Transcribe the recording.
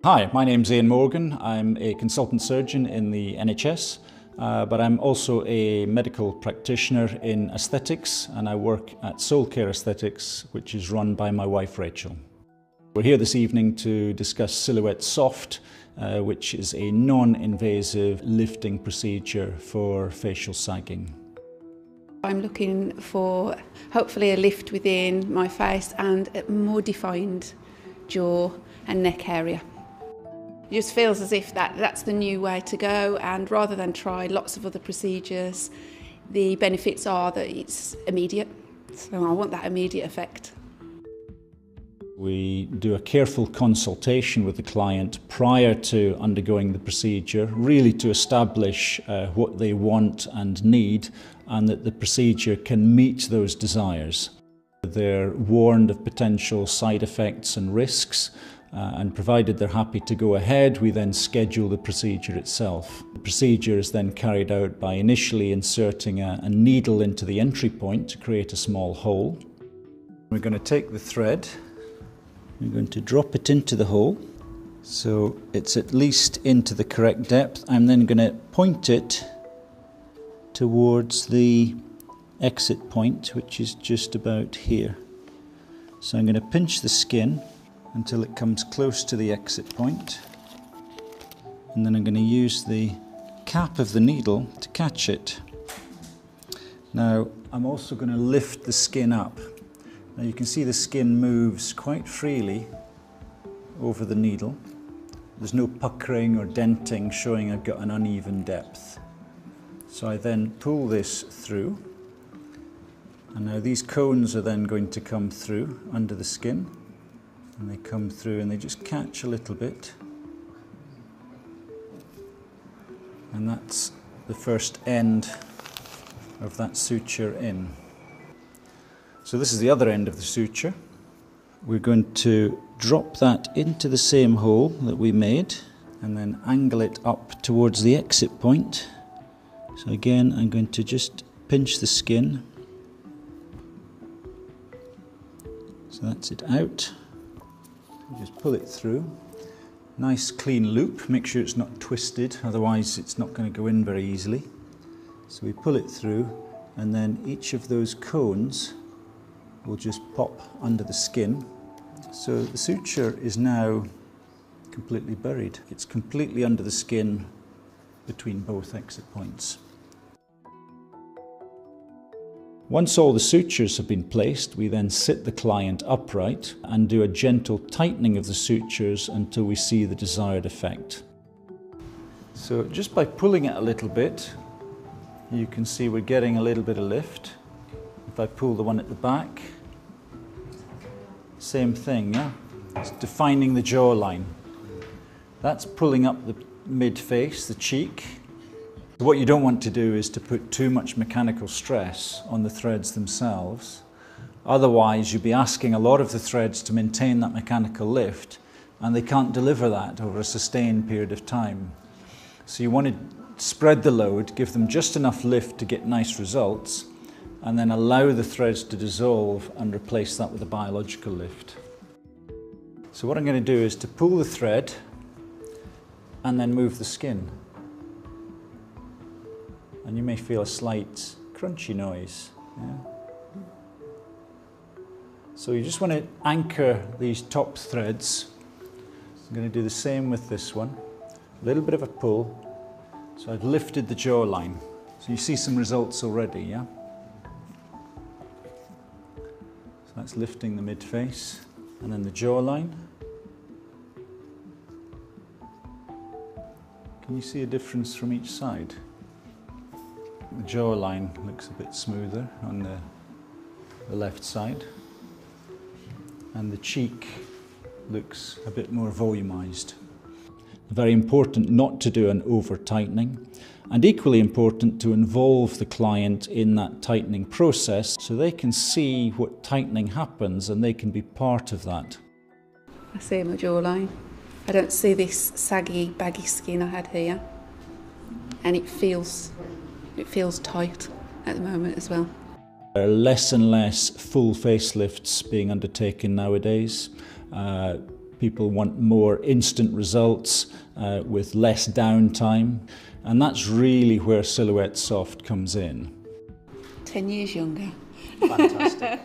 Hi, my name's Ian Morgan. I'm a consultant surgeon in the NHS, but I'm also a medical practitioner in aesthetics, and I work at Soul Care Aesthetics, which is run by my wife Rachel. We're here this evening to discuss Silhouette Soft, which is a non-invasive lifting procedure for facial sagging. I'm looking for hopefully a lift within my face and a more defined jaw and neck area. It just feels as if that's the new way to go, and rather than try lots of other procedures, the benefits are that it's immediate. So I want that immediate effect. We do a careful consultation with the client prior to undergoing the procedure, really to establish what they want and need, and that the procedure can meet those desires. They're warned of potential side effects and risks, and provided they're happy to go ahead, we then schedule the procedure itself. The procedure is then carried out by initially inserting a needle into the entry point to create a small hole. We're going to take the thread, we're going to drop it into the hole so it's at least into the correct depth. I'm then going to point it towards the exit point, which is just about here. So I'm going to pinch the skin until it comes close to the exit point, and then I'm going to use the cap of the needle to catch it. Now I'm also going to lift the skin up. Now you can see the skin moves quite freely over the needle. There's no puckering or denting showing I've got an uneven depth. So I then pull this through, and now these cones are then going to come through under the skin, and they come through and they just catch a little bit, and that's the first end of that suture in. So this is the other end of the suture. We're going to drop that into the same hole that we made and then angle it up towards the exit point. So again, I'm going to just pinch the skin. So that's it out. Just pull it through. Nice clean loop, make sure it's not twisted, otherwise it's not going to go in very easily. So we pull it through, and then each of those cones will just pop under the skin. So the suture is now completely buried. It's completely under the skin between both exit points. Once all the sutures have been placed, we then sit the client upright and do a gentle tightening of the sutures until we see the desired effect. So just by pulling it a little bit, you can see we're getting a little bit of lift. If I pull the one at the back, same thing, yeah? It's defining the jawline. That's pulling up the mid-face, the cheek. What you don't want to do is to put too much mechanical stress on the threads themselves. Otherwise, you'll be asking a lot of the threads to maintain that mechanical lift, and they can't deliver that over a sustained period of time. So you want to spread the load, give them just enough lift to get nice results, and then allow the threads to dissolve and replace that with a biological lift. So what I'm going to do is to pull the thread and then move the skin. And you may feel a slight crunchy noise. Yeah? So you just want to anchor these top threads. I'm going to do the same with this one. A little bit of a pull. So I've lifted the jawline. So you see some results already, yeah? So that's lifting the mid-face, and then the jawline. Can you see a difference from each side? The jawline looks a bit smoother on the left side, and the cheek looks a bit more volumized. Very important not to do an over-tightening, and equally important to involve the client in that tightening process so they can see what tightening happens and they can be part of that. I see my jawline. I don't see this saggy, baggy skin I had here, and it feels tight at the moment as well. There are less and less full facelifts being undertaken nowadays. People want more instant results with less downtime, and that's really where Silhouette Soft comes in. 10 years younger. Fantastic.